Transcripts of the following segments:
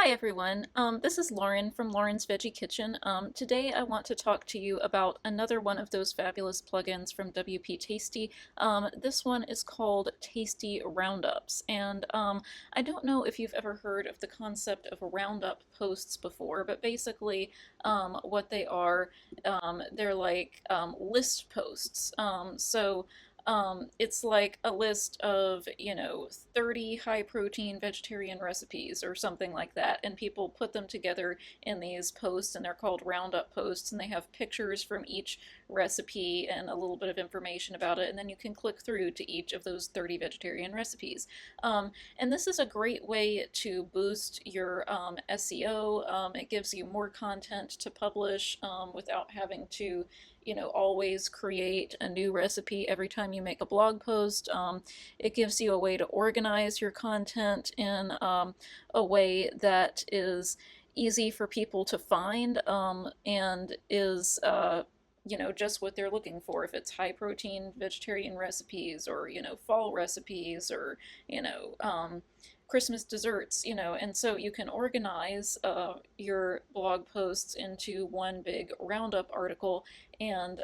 Hi everyone, this is Lauren from Lauren's Veggie Kitchen. Today I want to talk to you about another one of those fabulous plugins from WP Tasty. This one is called Tasty Roundups, and I don't know if you've ever heard of the concept of roundup posts before, but basically what they are, they're like list posts. It's like a list of, 30 high protein vegetarian recipes or something like that, and people put them together in these posts, and they're called roundup posts, and they have pictures from each recipe and a little bit of information about it, and then you can click through to each of those 30 vegetarian recipes. And this is a great way to boost your SEO. It gives you more content to publish without having to always create a new recipe every time you make a blog post. It gives you a way to organize your content in a way that is easy for people to find and is just what they're looking for. If it's high protein vegetarian recipes or, fall recipes or, you know, um, Christmas desserts, and so you can organize your blog posts into one big roundup article, and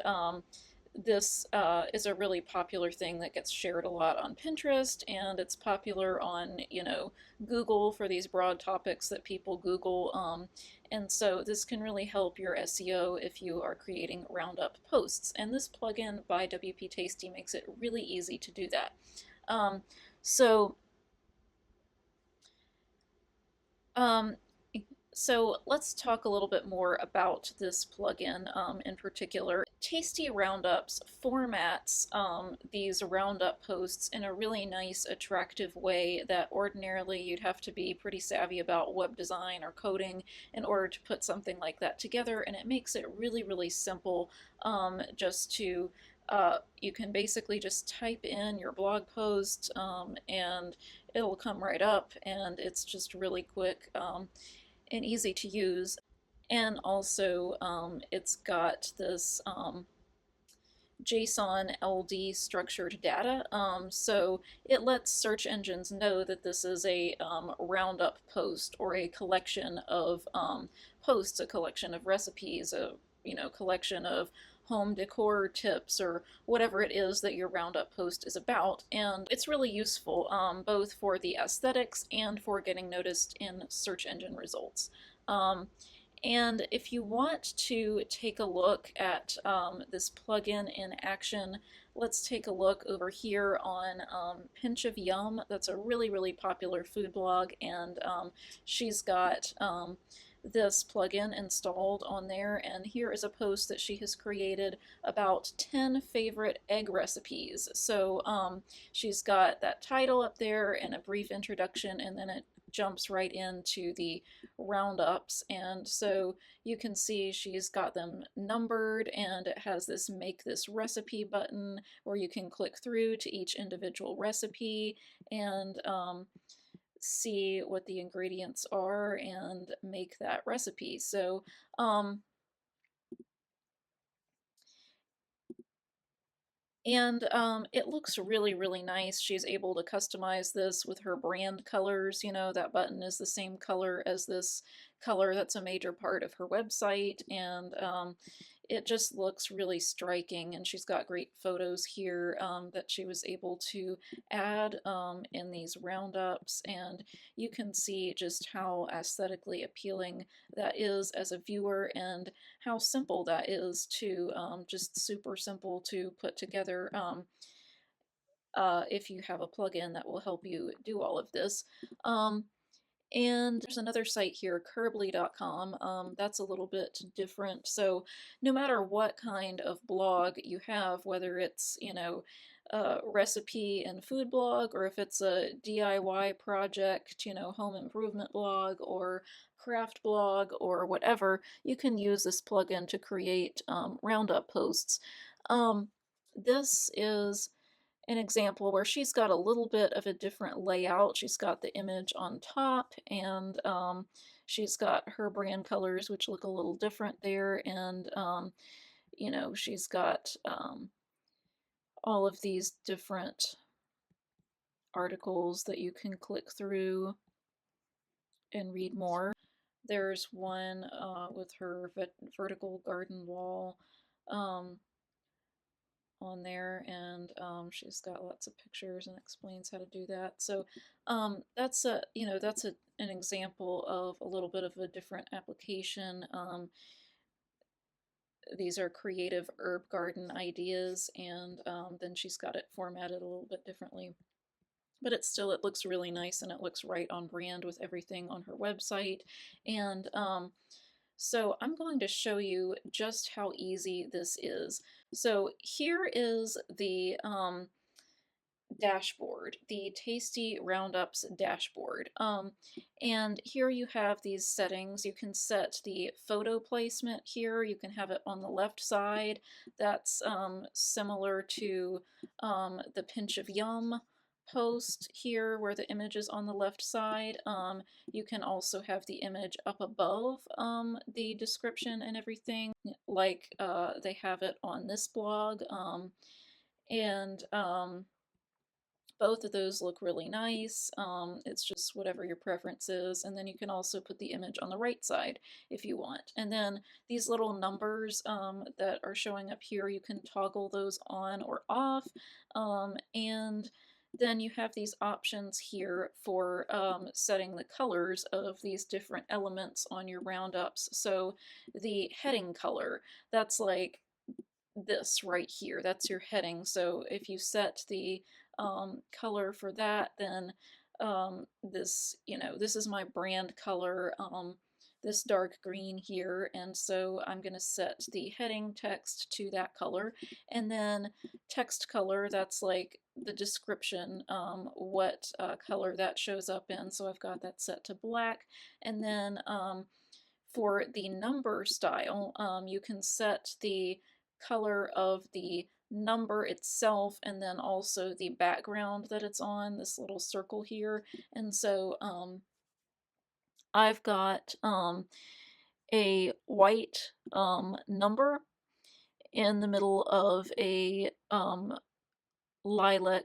this is a really popular thing that gets shared a lot on Pinterest, and it's popular on, Google for these broad topics that people Google. And so this can really help your SEO if you are creating roundup posts. And this plugin by WP Tasty makes it really easy to do that. Um, so Um, so let's talk a little bit more about this plugin in particular. Tasty Roundups formats these roundup posts in a really nice, attractive way that ordinarily you'd have to be pretty savvy about web design or coding in order to put something like that together, and it makes it really, really simple just to you can basically just type in your blog post and it'll come right up, and it's just really quick and easy to use. And also, it's got this JSON LD structured data, so it lets search engines know that this is a roundup post or a collection of posts, a collection of recipes, a collection of home decor tips or whatever it is that your roundup post is about. And it's really useful both for the aesthetics and for getting noticed in search engine results. And if you want to take a look at this plugin in action, let's take a look over here on Pinch of Yum. That's a really, really popular food blog, and she's got this plugin installed on there. And here is a post that she has created about 10 favorite egg recipes. So she's got that title up there and a brief introduction, and then it jumps right into the roundups. And so you can see she's got them numbered, and it has this make this recipe button where you can click through to each individual recipe and see what the ingredients are and make that recipe. So it looks really, really nice. She's able to customize this with her brand colors. That button is the same color as this color that's a major part of her website, and it just looks really striking. And she's got great photos here that she was able to add in these roundups, and you can see just how aesthetically appealing that is as a viewer, and how simple that is to just super simple to put together if you have a plugin that will help you do all of this. And there's another site here, curbly.com. That's a little bit different. So no matter what kind of blog you have, whether it's, a recipe and food blog, or if it's a DIY project, home improvement blog or craft blog or whatever, you can use this plugin to create roundup posts. This is an example where she's got a little bit of a different layout. She's got the image on top, and she's got her brand colors, which look a little different there, and she's got all of these different articles that you can click through. and read more. There's one with her vertical garden wall um, on there, and she's got lots of pictures and explains how to do that. So that's a an example of a little bit of a different application. These are creative herb garden ideas, and then she's got it formatted a little bit differently. But it looks really nice, and it looks right on brand with everything on her website. And so I'm going to show you just how easy this is. So here is the dashboard, the Tasty Roundups dashboard. And here you have these settings. You can set the photo placement here. You can have it on the left side. That's similar to the Pinch of Yum post here where the image is on the left side. You can also have the image up above the description and everything, like they have it on this blog. And both of those look really nice. It's just whatever your preference is. And then you can also put the image on the right side if you want. And then these little numbers that are showing up here, you can toggle those on or off. And then you have these options here for setting the colors of these different elements on your roundups. So the heading color, that's like this right here. That's your heading. So if you set the color for that, then this is my brand color, this dark green here, and so I'm going to set the heading text to that color, and then text color, that's like the description, what color that shows up in, so I've got that set to black, and then for the number style, you can set the color of the number itself and then also the background that it's on, this little circle here. And so I've got a white number in the middle of a lilac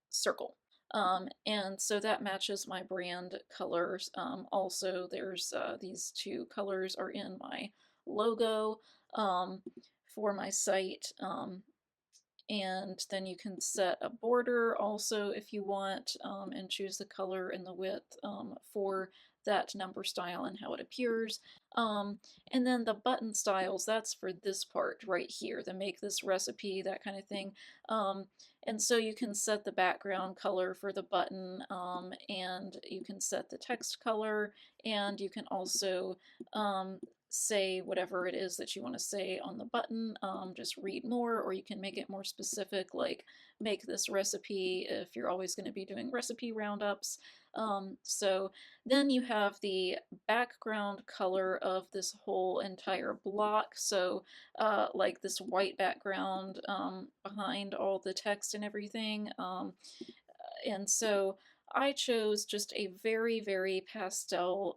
circle. And so that matches my brand colors. Also, there's these two colors are in my logo for my site. And then you can set a border also if you want, and choose the color and the width for that number style and how it appears. And then the button styles, that's for this part right here, the make this recipe, that kind of thing. And so you can set the background color for the button, and you can set the text color, and you can also say whatever it is that you want to say on the button, just read more, or you can make it more specific, like make this recipe if you're always going to be doing recipe roundups. So then you have the background color of this whole entire block, so like this white background behind all the text and everything. And so I chose just a very, very pastel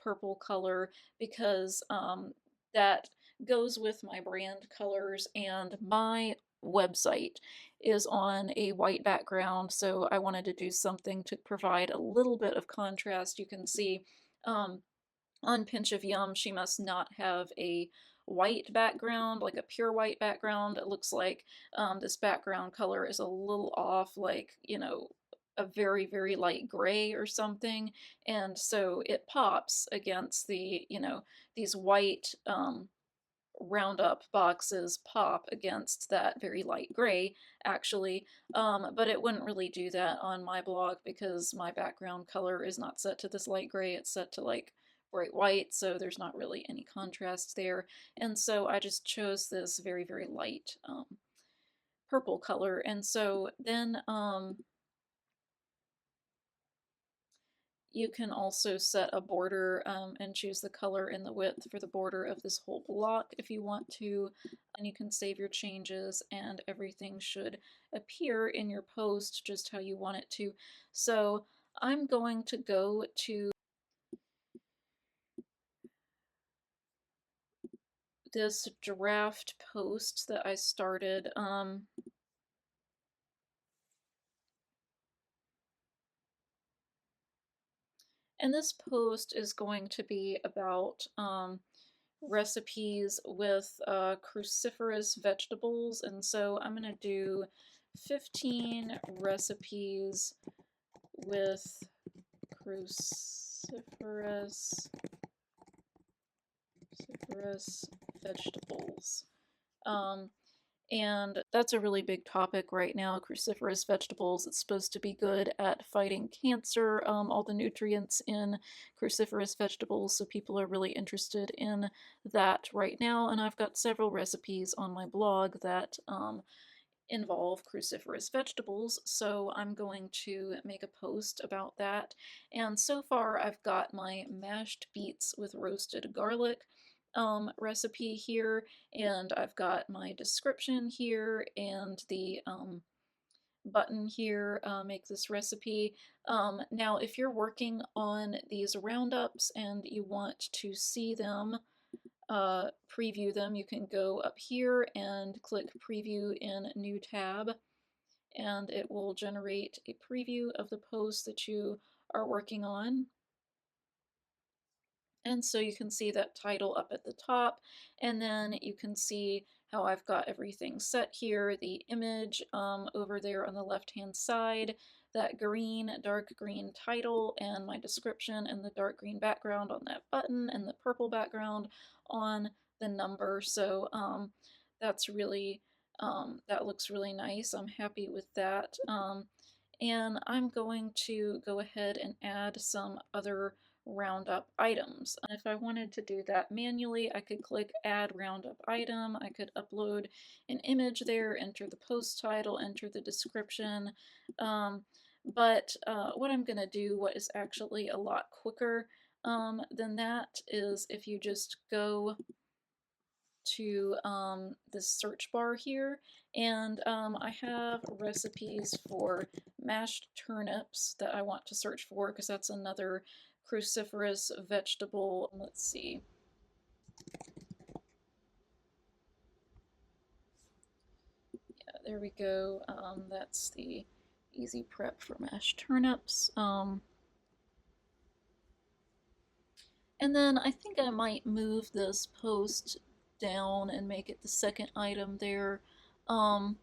purple color because that goes with my brand colors, and my website is on a white background, so I wanted to do something to provide a little bit of contrast. You can see on Pinch of Yum, she must not have a white background, like a pure white background. It looks like this background color is a little off, like, a very, very light gray or something. And so it pops against these white Roundup boxes pop against that very light gray, actually, but it wouldn't really do that on my blog because my background color is not set to this light gray, it's set to like bright white, so there's not really any contrast there, and so I just chose this very, very light purple color, and so then you can also set a border and choose the color and the width for the border of this whole block if you want to, and you can save your changes and everything should appear in your post just how you want it to. So I'm going to go to this draft post that I started. And this post is going to be about recipes with cruciferous vegetables. And so I'm going to do 15 recipes with cruciferous vegetables. Um, and that's a really big topic right now, cruciferous vegetables. It's supposed to be good at fighting cancer, all the nutrients in cruciferous vegetables, so people are really interested in that right now. And I've got several recipes on my blog that involve cruciferous vegetables, so I'm going to make a post about that. And so far I've got my mashed beets with roasted garlic recipe here, and I've got my description here and the button here, make this recipe. Now if you're working on these roundups and you want to see them, preview them, you can go up here and click preview in new tab, and it will generate a preview of the post that you are working on. And so you can see that title up at the top, and then you can see how I've got everything set here, the image over there on the left-hand side, that green, dark green title, and my description, and the dark green background on that button, and the purple background on the number. So that's really, that looks really nice. I'm happy with that. And I'm going to go ahead and add some other roundup items. And if I wanted to do that manually, I could click add roundup item. I could upload an image there, enter the post title, enter the description. But what I'm going to do, what is actually a lot quicker than that, is if you just go to this search bar here, and I have recipes for mashed turnips that I want to search for because that's another cruciferous vegetable. Let's see. Yeah, there we go. That's the easy prep for mashed turnips. And then I think I might move this post down and make it the second item there. Um,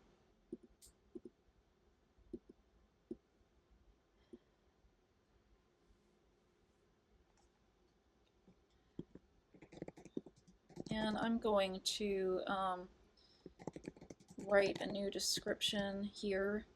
and I'm going to write a new description here.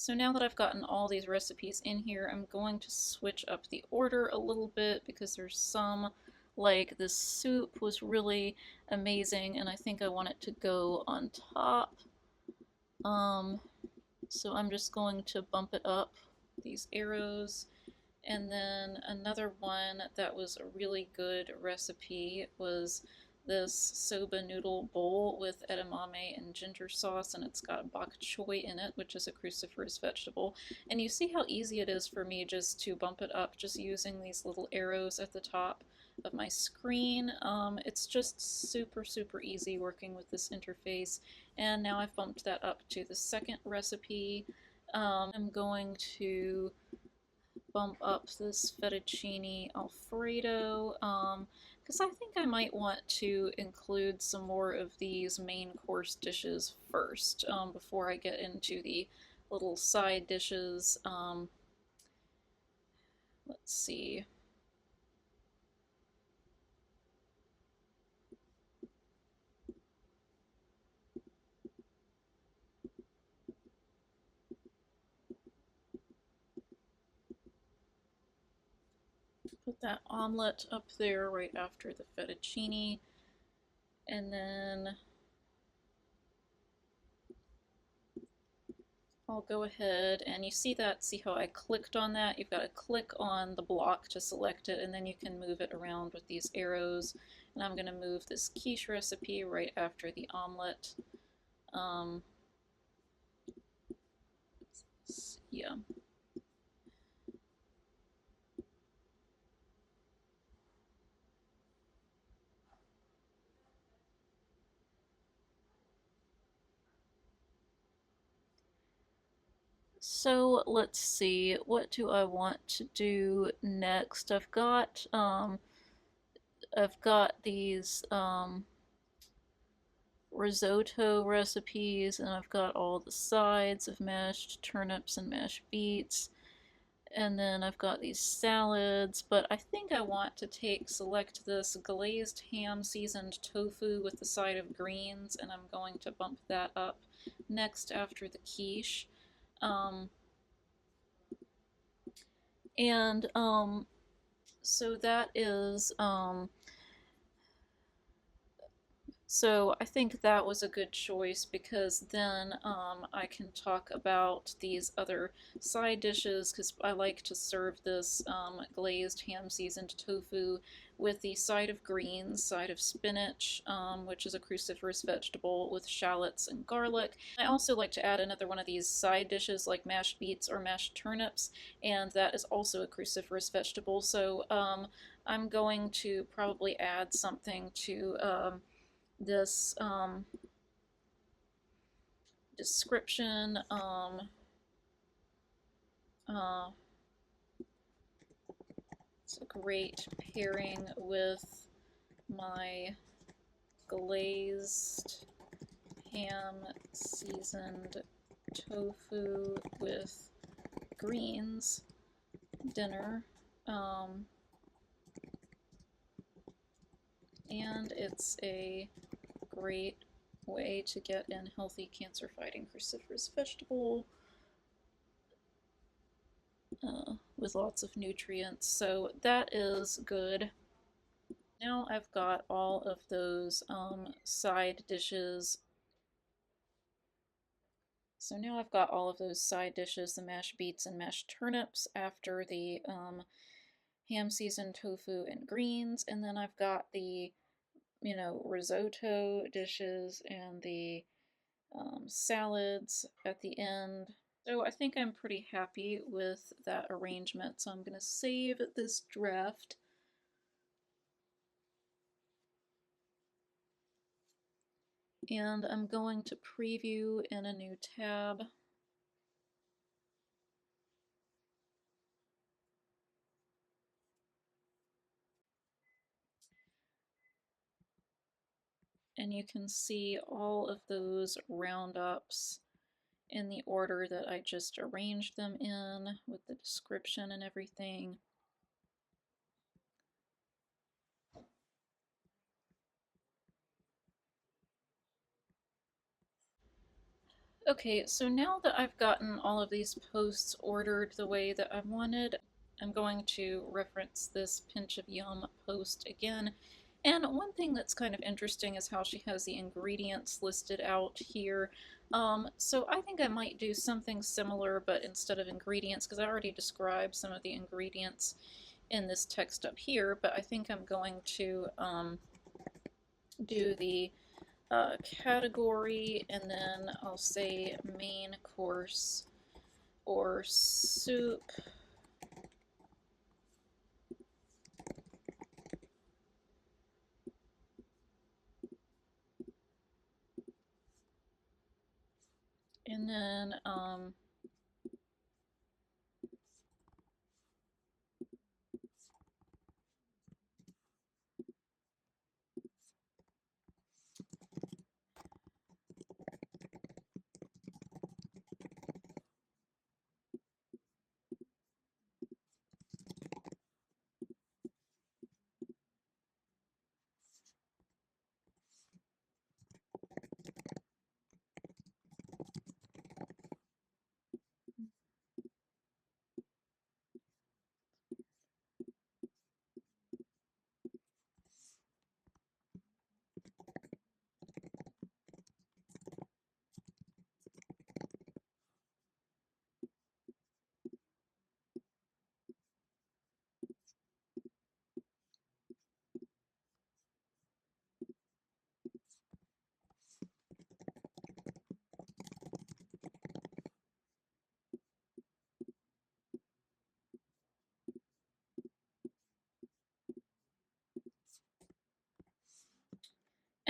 So now that I've gotten all these recipes in here, I'm going to switch up the order a little bit because there's some, like this soup was really amazing and I think I want it to go on top. So I'm just going to bump it up, these arrows. And then another one that was a really good recipe was this soba noodle bowl with edamame and ginger sauce, and it's got bok choy in it, which is a cruciferous vegetable. And you see how easy it is for me just to bump it up just using these little arrows at the top of my screen. It's just super, super easy working with this interface. And now I've bumped that up to the second recipe. I'm going to bump up this fettuccine alfredo because I think I might want to include some more of these main course dishes first, before I get into the little side dishes. Let's see. Put that omelet up there right after the fettuccine. And then I'll go ahead and you see that, see how I clicked on that? You've got to click on the block to select it, and then you can move it around with these arrows. And I'm going to move this quiche recipe right after the omelet. Um, yeah. So let's see, what do I want to do next? I've got these risotto recipes, and I've got all the sides of mashed turnips and mashed beets. And then I've got these salads, but I think I want to select this glazed ham seasoned tofu with the side of greens, and I'm going to bump that up next after the quiche. Um, and so that is So I think that was a good choice, because then I can talk about these other side dishes, because I like to serve this glazed ham seasoned tofu with the side of greens, side of spinach, which is a cruciferous vegetable, with shallots and garlic. I also like to add another one of these side dishes like mashed beets or mashed turnips, and that is also a cruciferous vegetable. So I'm going to probably add something to this description. Uh, it's a great pairing with my glazed ham seasoned tofu with greens dinner. And it's a great way to get in healthy cancer-fighting cruciferous vegetable with lots of nutrients. So that is good. Now I've got all of those side dishes. So now I've got all of those side dishes, the mashed beets and mashed turnips after the ham seasoned tofu and greens, and then I've got the risotto dishes and the salads at the end. So I think I'm pretty happy with that arrangement. So I'm going to save this draft. And I'm going to preview in a new tab. And you can see all of those roundups in the order that I just arranged them in, with the description and everything. Okay, so now that I've gotten all of these posts ordered the way that I wanted, I'm going to reference this Pinch of Yum post again. And one thing that's kind of interesting is how she has the ingredients listed out here. So I think I might do something similar, but instead of ingredients, because I already described some of the ingredients in this text up here, but I think I'm going to do the category, and then I'll say main course or soup. And then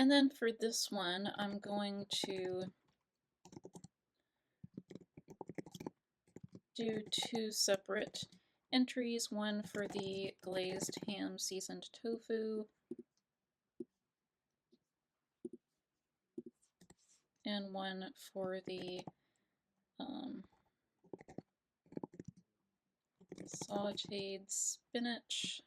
And then for this one, I'm going to do two separate entries, one for the glazed ham seasoned tofu and one for the sauteed spinach.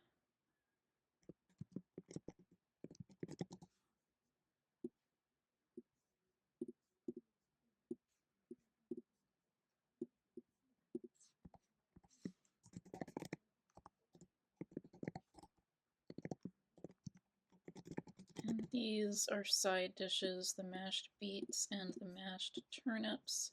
And these are side dishes, the mashed beets and the mashed turnips.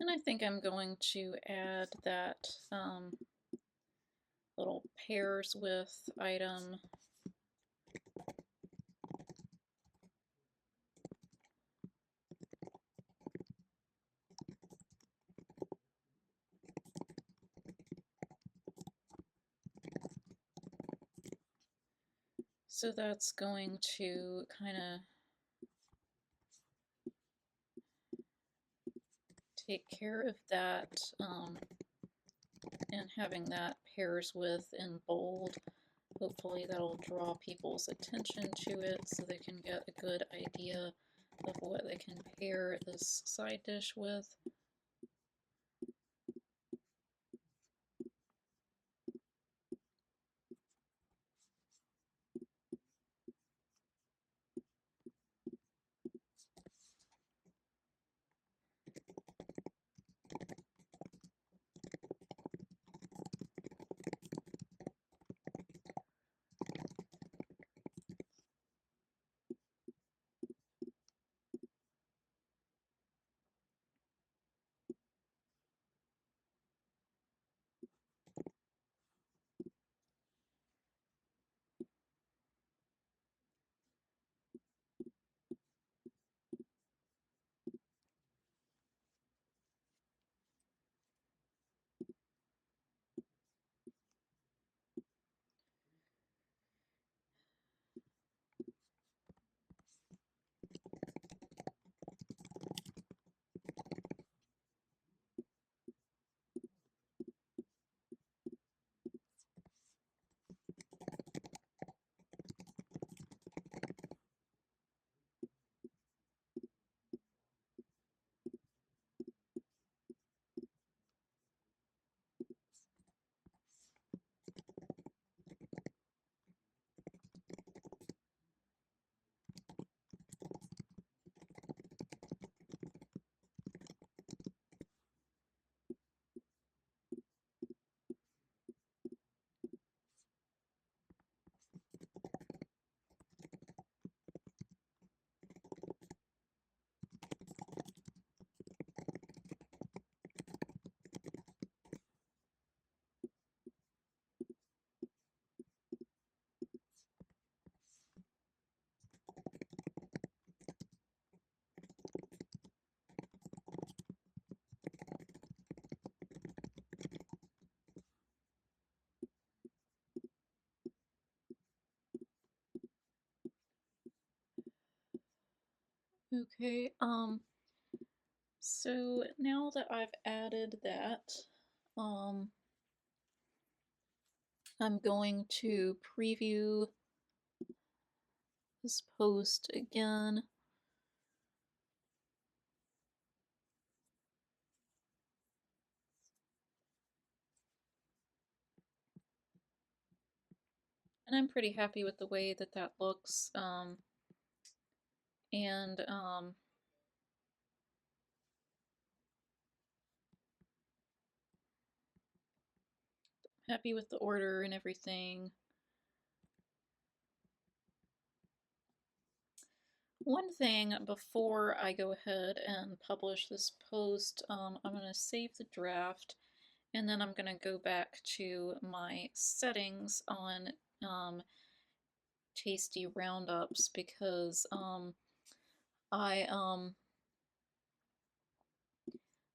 And I think I'm going to add that little pairs with item. So that's going to kind of take care of that, and having that pairs with in bold. Hopefully that'll draw people's attention to it so they can get a good idea of what they can pair this side dish with. Okay, so now that I've added that, I'm going to preview this post again. And I'm pretty happy with the way that that looks. And happy with the order and everything. One thing before I go ahead and publish this post, I'm going to save the draft, and then I'm going to go back to my settings on um, Tasty Roundups because I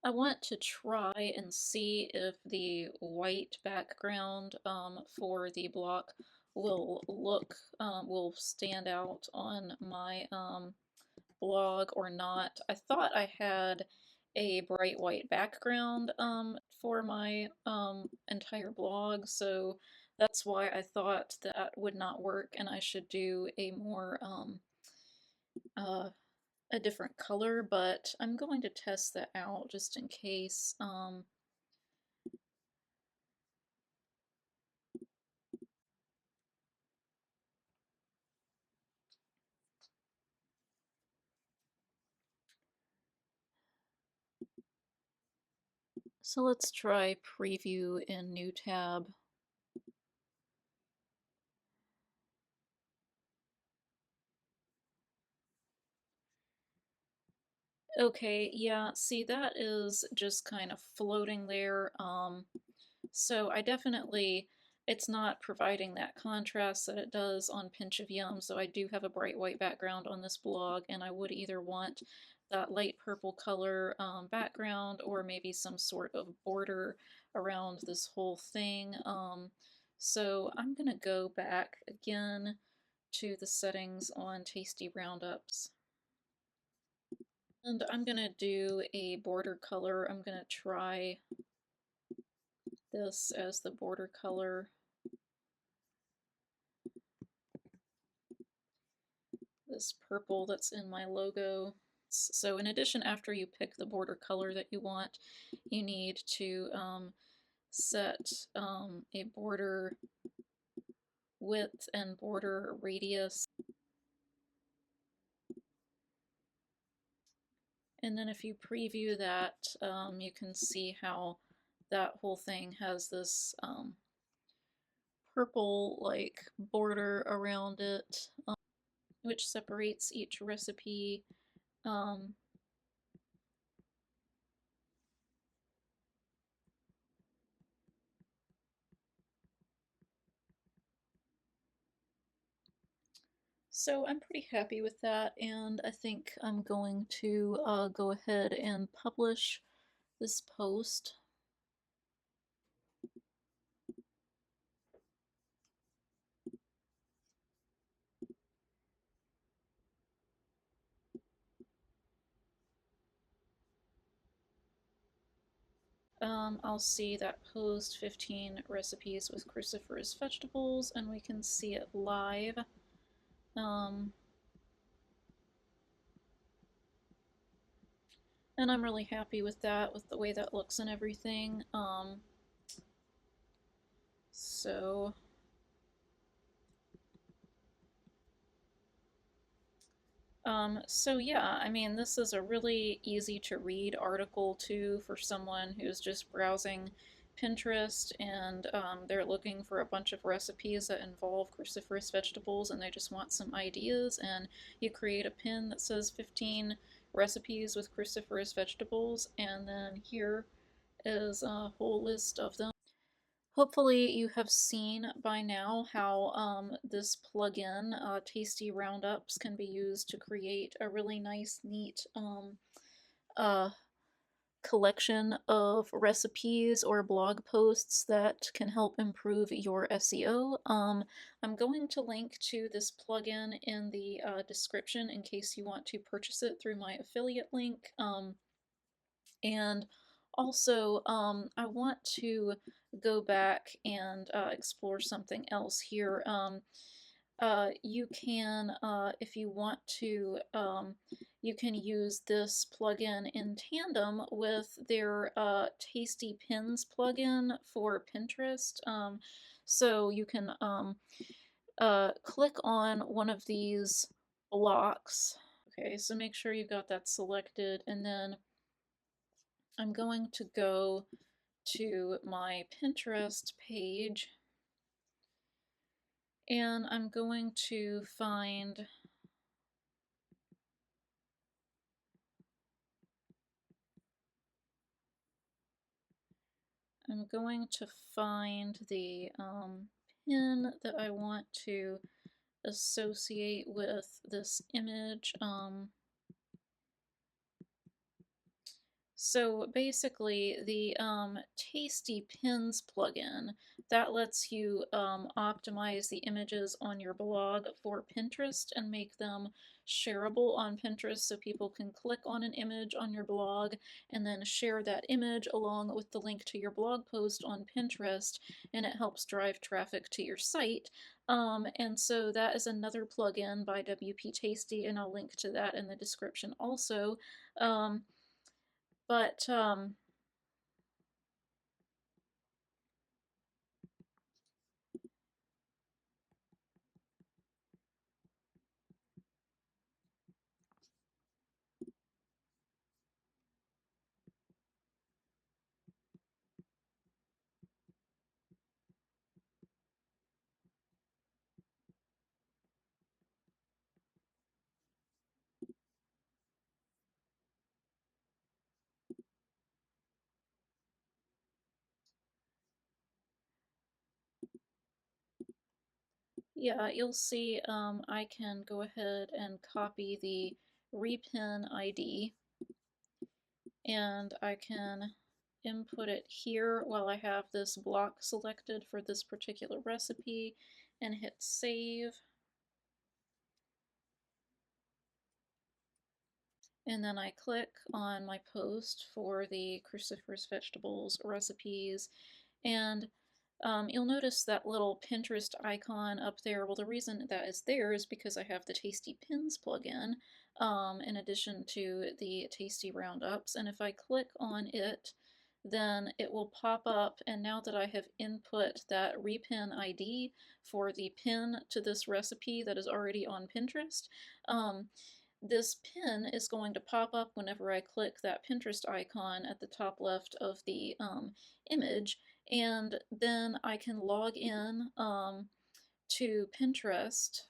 I want to try and see if the white background for the block will stand out on my blog or not. I thought I had a bright white background for my entire blog, so that's why I thought that would not work and I should do a more uh, a different color, but I'm going to test that out just in case. So let's try preview in new tab. Okay, yeah, see that is just kind of floating there. So I definitely, it's not providing that contrast that it does on Pinch of Yum. So I do have a bright white background on this blog, and I would either want that light purple color background or maybe some sort of border around this whole thing. So I'm going to go back again to the settings on Tasty Roundups. And I'm going to do a border color. I'm going to try this as the border color. This purple that's in my logo. So in addition, after you pick the border color that you want, you need to set a border width and border radius. And then if you preview that, you can see how that whole thing has this purple like border around it, which separates each recipe. Um, So I'm pretty happy with that, and I think I'm going to go ahead and publish this post. I'll see that post 15 recipes with cruciferous vegetables, and we can see it live. Um, and I'm really happy with that, with the way that looks and everything. So so yeah, I mean, this is a really easy to read article too for someone who's just browsing Pinterest and they're looking for a bunch of recipes that involve cruciferous vegetables and they just want some ideas, and you create a pin that says 15 recipes with cruciferous vegetables, and then here is a whole list of them. Hopefully you have seen by now how this plugin, Tasty Roundups, can be used to create a really nice, neat uh, collection of recipes or blog posts that can help improve your SEO. I'm going to link to this plugin in the description in case you want to purchase it through my affiliate link. And also, I want to go back and explore something else here. You can, if you want to, you can use this plugin in tandem with their Tasty Pins plugin for Pinterest. So you can click on one of these blocks. Okay, so make sure you've got that selected, and then I'm going to go to my Pinterest page, and I'm going to find the pin that I want to associate with this image. So basically, the Tasty Pins plugin that lets you optimize the images on your blog for Pinterest and make them shareable on Pinterest, so people can click on an image on your blog and then share that image along with the link to your blog post on Pinterest, and it helps drive traffic to your site. And so that is another plugin by WP Tasty, and I'll link to that in the description also. Um, but yeah, you'll see I can go ahead and copy the repin ID, and I can input it here while I have this block selected for this particular recipe and hit save. And then I click on my post for the cruciferous vegetables recipes, and you'll notice that little Pinterest icon up there. Well, the reason that is there is because I have the Tasty Pins plugin in addition to the Tasty Roundups. And if I click on it, then it will pop up. And now that I have input that repin ID for the pin to this recipe that is already on Pinterest, this pin is going to pop up whenever I click that Pinterest icon at the top left of the image, and then I can log in to Pinterest.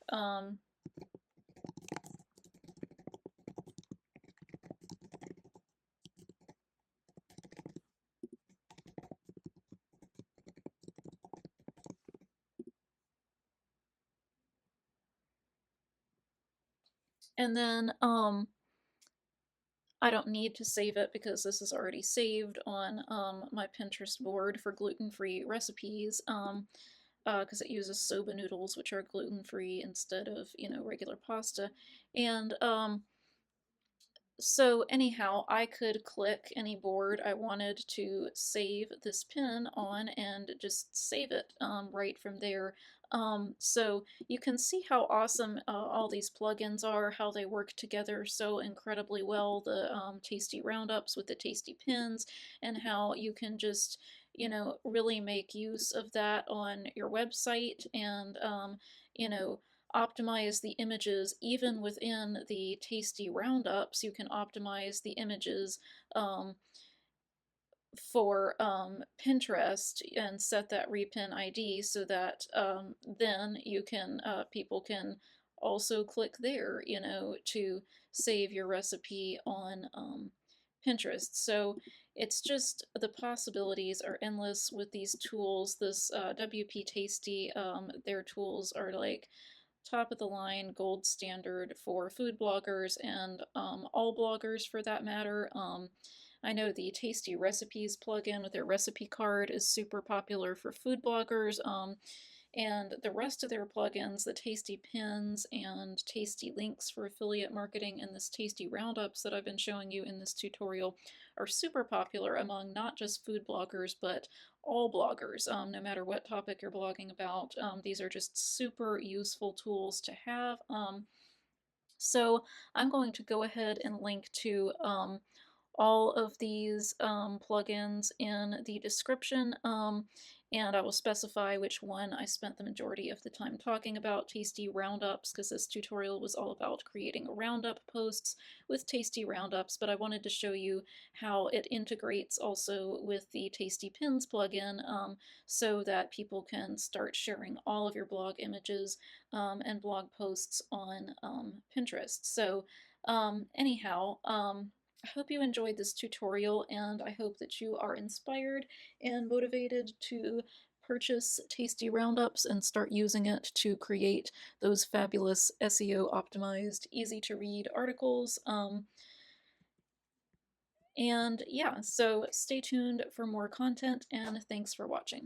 And then I don't need to save it because this is already saved on my Pinterest board for gluten-free recipes, because it uses soba noodles, which are gluten-free instead of, regular pasta. And so anyhow, I could click any board I wanted to save this pin on and just save it right from there. So you can see how awesome all these plugins are, how they work together so incredibly well, the Tasty Roundups with the Tasty Pins, and how you can just, really make use of that on your website and, you know, optimize the images even within the Tasty Roundups. You can optimize the images um, for Pinterest and set that repin ID so that then you can people can also click there, to save your recipe on Pinterest. So it's just the possibilities are endless with these tools. This WP Tasty, their tools are like top of the line, gold standard for food bloggers and all bloggers for that matter. I know the Tasty Recipes plugin with their recipe card is super popular for food bloggers. And the rest of their plugins, the Tasty Pins and Tasty Links for affiliate marketing and this Tasty Roundups that I've been showing you in this tutorial, are super popular among not just food bloggers, but all bloggers, no matter what topic you're blogging about. These are just super useful tools to have. So I'm going to go ahead and link to all of these plugins in the description, and I will specify which one I spent the majority of the time talking about, Tasty Roundups, because this tutorial was all about creating roundup posts with Tasty Roundups, but I wanted to show you how it integrates also with the Tasty Pins plugin, so that people can start sharing all of your blog images and blog posts on Pinterest. So anyhow, I hope you enjoyed this tutorial, and I hope that you are inspired and motivated to purchase Tasty Roundups and start using it to create those fabulous SEO optimized, easy to read articles. And yeah, so stay tuned for more content, and thanks for watching.